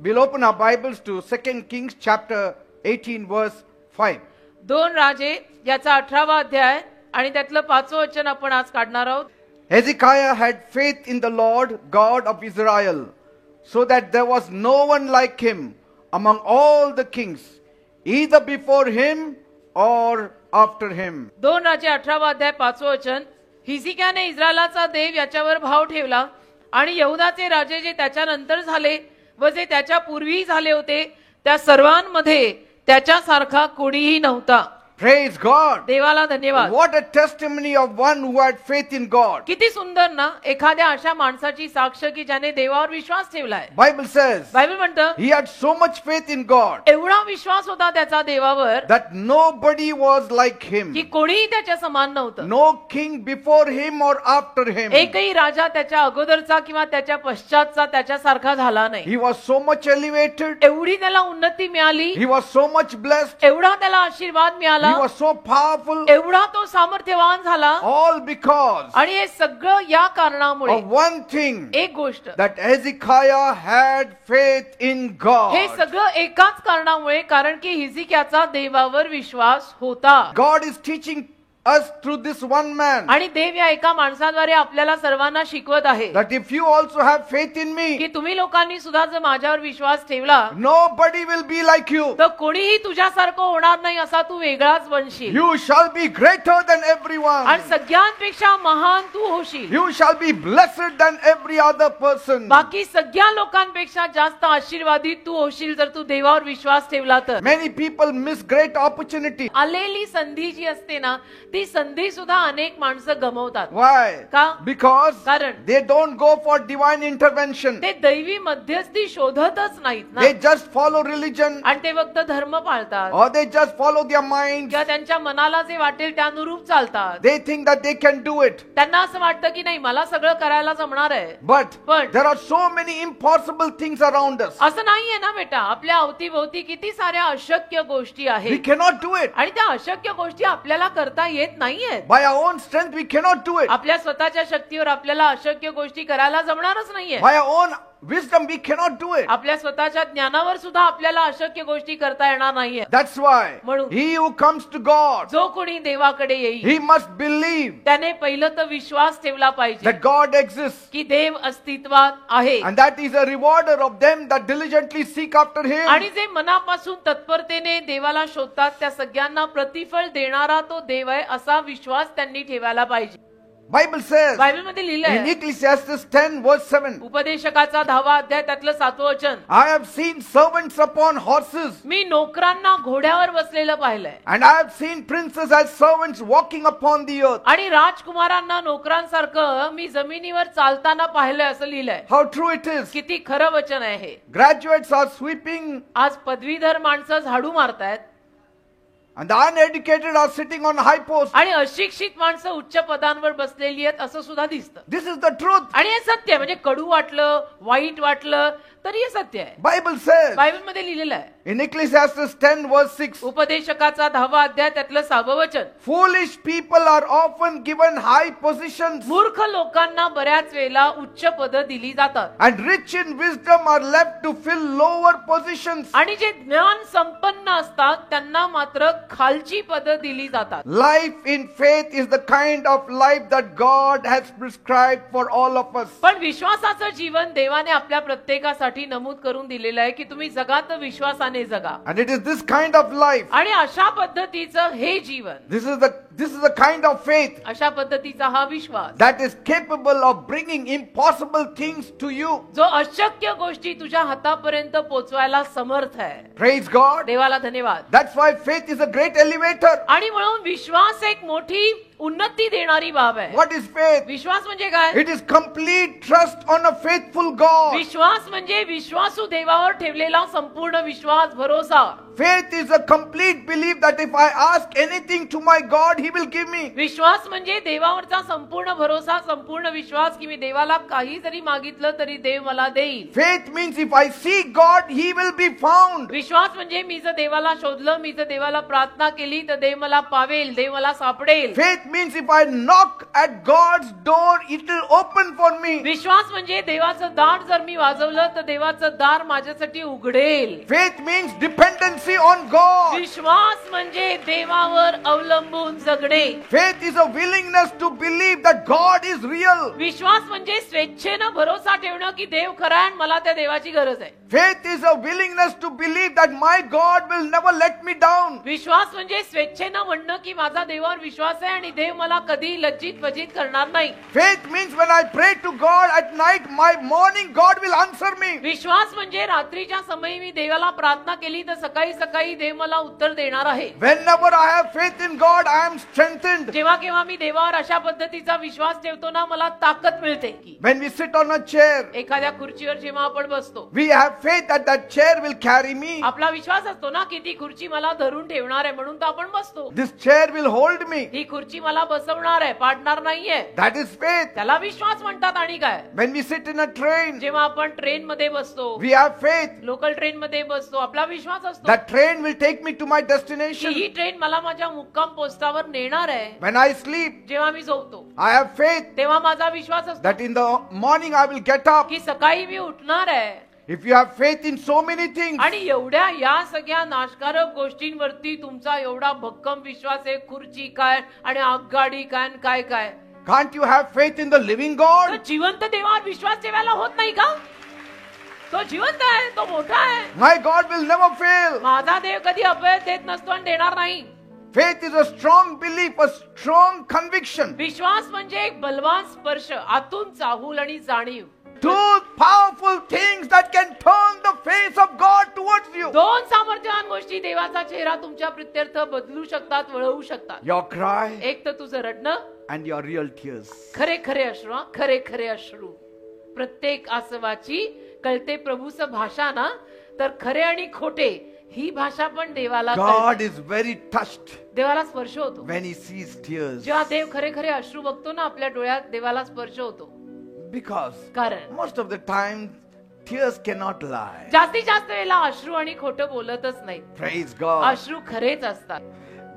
We'll open our Bibles to 2 Kings chapter 18 verse 5. 2 राजे याचा 18वा अध्याय आणि त्यातलं 5वं वचन आपण आज काढणार आहोत. Hezekiah had faith in the Lord God of Israel, so that there was no one like him among all the kings, either before him or after him. 2 राजे 18वा अध्याय 5वं वचन. हिजकियाने इस्रायलाचा देव याच्यावर भाव ठेवला आणि यहुदाचे राजे जे त्याच्यानंतर झाले व जे त्याच्या पूर्वी झाले होते त्या सर्वांमध्ये त्याच्यासारखा कोणीही नव्हता. Praise God. देवाला धन्यवाद. What a testimony of one who had faith in God. किती सुंदर ना एखाद्या अशा माणसाची साक्ष की ज्याने देवावर विश्वास ठेवलाय. Bible says बायबल म्हणतं he had so much faith in God एवढा विश्वास होता त्याचा देवावर that nobody was like him. की कोणीही त्याच्या समान नव्हतं. No king before him or after him. एकही राजा त्याच्या अगोदरचा किंवा त्याच्या पश्चातचा त्याच्यासारखा झाला नाही. He was so much elevated. एवढी त्याला उन्नती मिळाली. He was so much blessed. एवढा त्याला आशीर्वाद मिळाला. He was so powerful. एवढा तो सामर्थ्यवान झाला. All because आणि हे सगळं या कारणामुळे of one thing, एक गोष्ट that Hezekiah had faith in God. हे सगळं एकाच कारणामुळे कारण की हिजकियाचा देवावर विश्वास होता. God is teaching us through this one man आणि देव या एका माणसाद्वारे आपल्याला सर्वांना शिकवत आहे that if you also have faith in की me, तुम्ही लोकांनी सुद्धा जर माझ्यावर विश्वास ठेवला nobody will be like you. तर कोणीही तुझ्यासारखं होणार नाही असा तू वेगळाच बनशील. You shall be greater than everyone. आणि सगळ्यांपेक्षा महान तू होशील. You shall be blessed than every other person. बाकी सगळ्या लोकांपेक्षा जास्त आशीर्वादित तू होशील जर तू देवावर विश्वास ठेवला तर. Many people miss great opportunity. आलेली संधी जी असते ना ती संधी सुद्धा अनेक माणसं गमावतात. Why? का? Because कारण they don't go for divine intervention. ते दैवी मध्यस्थी शोधतच नाहीत ना. They just follow religion, आणि ते फक्त धर्म पाळतात or they just follow their minds. किंवा त्यांच्या मनाला जे वाटेल त्यानुरूप चालतात. They think that they can do it. त्यांना असं वाटतं की नाही मला सगळं करायला जमणार आहे. But But there are so many impossible things around us. असं नाहीये ना बेटा. आपल्या अवतीभोवती किती साऱ्या अशक्य गोष्टी We आहेत cannot do it. आणि त्या अशक्य गोष्टी आपल्याला करता येत नाहीयेत. By our own strength, we cannot do it. आपल्या स्वतःच्या शक्तीवर आपल्याला अशक्य गोष्टी करायला जमणारच नाहीये. By our own wisdom, we cannot do it. आपल्या स्वतःच्या ज्ञानावर सुद्धा आपल्याला अशक्य गोष्टी करता येणार नाहीये. That's why म्हणून he who comes to God, जो कोणी देवाकडे येईल he must believe त्याने पहिलं तर विश्वास ठेवला पाहिजे that God exists, की देव अस्तित्वात आहे. and that is a rewarder of them that diligently seek after him. आणि जे मनापासून तत्परतेने देवाला शोधतात त्या सगळ्यांना प्रतिफळ देणारा तो देव आहे असा विश्वास त्यांनी ठेवायला पाहिजे. Bible says बायबल मध्ये in लिहिलंय Ecclesiastes 10 verse 7, उपदेशकाचा 10वा अध्याय त्यातलं 7वं वचन. I have seen servants upon horses, मी नोकरांना घोड्यावर बसलेलं पाहिलंय and I have seen princes as servants walking upon the earth. आणि राजकुमारांना नोकरांसारखं मी जमिनीवर चालताना पाहिलंय असं लिहिलंय. How true it is. किती खरं वचन आहे हे. Graduates are sweeping, आज पदवीधर माणसं झाडू मारतायत and the uneducated are sitting on high posts. आणि अशिक्षित माणसं उच्च पदांवर बसलेली आहेत असं सुद्धा दिसतं. This is the truth. आणि हे सत्य आहे. म्हणजे कडू वाटलं वाईट वाटलं तरी हे सत्य आहे. Bible says बायबल मध्ये लिहिलेलं आहे in Ecclesiastes 10 verse 6, उपदेशकाचा 10वा अध्याय त्यातलं 6वं वचन. foolish people are often given high positions, मूर्ख लोकांना बऱ्याच वेळेला उच्च पद दिली जातात and rich in wisdom are left to fill lower positions. आणि जे ज्ञान संपन्न असतात त्यांना मात्र खालची पद दिली जातात. Life in faith is the kind of life that God has prescribed for all of us. पण विश्वासाचं जीवन देवाने आपल्या प्रत्येकासाठी नमूद करून दिलेलं आहे की तुम्ही जगा तर विश्वासाने जगा. And it is this kind of life, आणि अशा पद्धतीचं हे जीवन this is the kind of faith अशा पद्धतीचा हा विश्वास that is capable of bringing impossible things to you. जो अशक्य गोष्टी तुझ्या हातापर्यंत पोहोचवायला समर्थ आहे. Praise God. देवाला धन्यवाद. That's why faith is a great elevator. आणि म्हणून विश्वास एक मोठी उन्नती देणारी बाब आहे. What is faith? विश्वास म्हणजे काय? It is complete trust on a faithful God. विश्वास म्हणजे विश्वासू देवावर ठेवलेला संपूर्ण विश्वास भरोसा. Faith is a complete belief that if I ask anything to my God, He will give me. विश्वास म्हणजे देवावरचा संपूर्ण भरोसा, संपूर्ण विश्वास की मी देवाला काही जरी मागितलं तरी देव मला देईल. Faith means if I seek God, He will be found. विश्वास म्हणजे मी जर देवाला शोधलं, मी जर देवाला प्रार्थना केली तर देव मला पावेल, देव मला सापडेल. Faith means if I knock at God's door, it will open for me. विश्वास म्हणजे देवाचं दार जर मी वाजवलं तर देवाचं दार माझ्यासाठी उघडेल. Faith means dependency on God. विश्वास म्हणजे देवावर अवलंबून जगणे. Faith is a willingness to believe that God is real. विश्वास म्हणजे स्वेच्छेनं भरोसा ठेवणं की देव खरा आहे आणि मला त्या देवाची गरज आहे. Faith is a willingness to believe that my God will never let me down. विश्वास म्हणजे स्वेच्छेनं म्हणणं की माझा देवावर विश्वास आहे आणि देव मला कधी लज्जित फजित करणार नाही. Faith means when I pray to God at night, my morning God will answer me. विश्वास म्हणजे रात्रीच्या समयी मी देवाला प्रार्थना केली तर सकाळी सकाळी देव मला उत्तर देणार आहे. Whenever I have faith in God, I am strengthened. जेव्हा केव्हा मी देवावर अशा पद्धतीचा विश्वास ठेवतो ना, मला ताकद मिळते. की When we sit on a chair, एखाद्या खुर्चीवर जेव्हा आपण बसतो, we have faith that that chair will carry me. आपला विश्वास असतो ना की ती खुर्ची मला धरून ठेवणार आहे, म्हणून तर आपण बसतो. This chair will hold me. ही खुर्ची मला बसवणार आहे, पाडणार नाहीये. That is faith. त्याला विश्वास म्हणतात. आणि काय, When we sit in a train, जेव्हा आपण ट्रेन मध्ये बसतो, we have faith. Local train मध्ये बसतो, आपला विश्वास असतो That train will take me to my की destination. ही ट्रेन मला माझ्या मुक्काम पोस्टावर नेणार आहे. When I sleep, जेव्हा मी झोपतो I have faith तेव्हा माझा विश्वास असतो that in the morning I will get up. की सकाळी मी उठणार आहे. If you have faith in so many things, आणि एवढ्या या सगळ्या नाशकारक गोष्टींवरती तुमचा एवढा भक्कम विश्वास आहे, खुर्ची काय आणि आगगाडी काय आणि काय काय, can't you have faith in the living तर God? जिवंत देवावर विश्वास ठेवायला होत नाही का? तो जिवंत आहे, तो मोठा आहे. My God will never fail. माझा देव कधी अपयश देत नसतो आणि देणार नाही. Faith is a strong belief, a strong conviction. विश्वास म्हणजे एक बलवान स्पर्श, आतून चाहूल आणि जाणीव. Two powerful things that can turn the face of God towards you. दोन सामर्थ्यवान गोष्टी देवाचा चेहरा तुमच्या प्रित्यर्थ बदलू शकतात, वळवू शकतात. Your cry एक तर तुझं रडणं, and your real tears. खरे खरे अश्रू, हा, खरे खरे अश्रू. प्रत्येक आसवाची कळते प्रभूचं भाषा ना, तर खरे आणि खोटे ही भाषा पण देवाला God कळते. is very touched देवाला स्पर्श होतो. when He sees tears. जेव्हा देव खरे खरे अश्रू बघतो ना आपल्या डोळ्यात, देवाला स्पर्श होतो. Because कारण most of the time, tears cannot lie. जास्तीत जास्त वेळेला अश्रू आणि खोटं बोलतच नाही. Praise God. अश्रू खरेच असतात.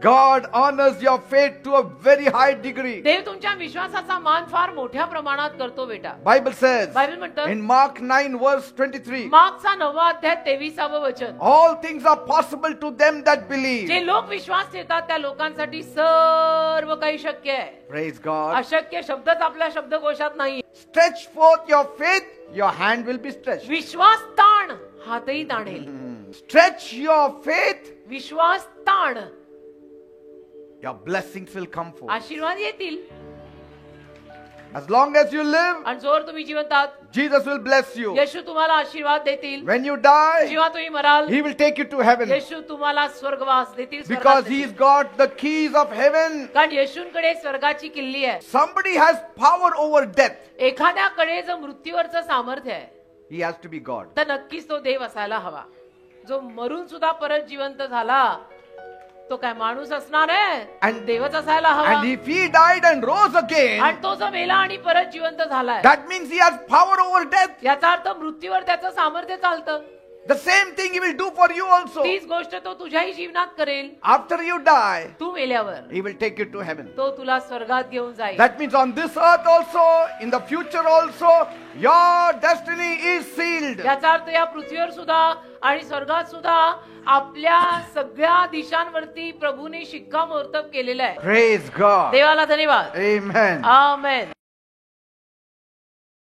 God honors your faith to a very high degree. देव तुमच्या विश्वासाचा मान फार मोठ्या प्रमाणात करतो बेटा. Bible says बायबल म्हणतं in Mark 9 verse 23, मार्कचा 9 अध्याय 23 वचन, all things are possible to them that believe. जे लोक विश्वास ठेवतात त्या लोकांसाठी सर्व काही शक्य आहे. Praise God. अशक्य शब्दच आपल्या शब्दकोशात नाही. Stretch forth your faith, your hand will be stretched. विश्वास ताण, हातही ताणेल. Stretch your faith, विश्वास ताण, your blessings will come forth. आशीर्वाद येतील. As long as you live, आणि जोर तुम्ही जिवंत आहात, Jesus will bless you. येशू तुम्हाला आशीर्वाद देतील. When you die, जेव्हा तुम्ही moral, He will take you to heaven. येशू तुम्हाला स्वर्गवास देतील. स्वर्गात Because देतील. He's got the keys of heaven. कारण येशूंकडे स्वर्गाची किल्ली आहे. Somebody has power over death. एखाद्याकडे जर मृत्यूवरचं सामर्थ्य आहे He has to be God. तर नक्कीच तो देव असायला हवा. जो मरून सुद्धा परत जिवंत झाला तो काय माणूस असणार आहे? And- देवच असायला हवा. And if He died and rose again, आणि तो जो मेला आणि परत जिवंत झालाय, that means He has power over death. याचा अर्थ मृत्यूवर त्याचं सामर्थ्य चालतं. The same thing He will do for you also. तीच गोष्ट तो तुझ्याही जीवनात करेल. After you die, तू मेल्यावर He will take you to heaven. तो तुला स्वर्गात घेऊन जाईल. That means on this earth also, in the future also, your destiny is sealed. याचा अर्थ या पृथ्वीवर सुद्धा आणि स्वर्गात सुद्धा आपल्या सगळ्या दिशांवरती प्रभूने शिक्कामोर्तब केलेला आहे. Praise God. देवाला धन्यवाद. Amen. आमेन.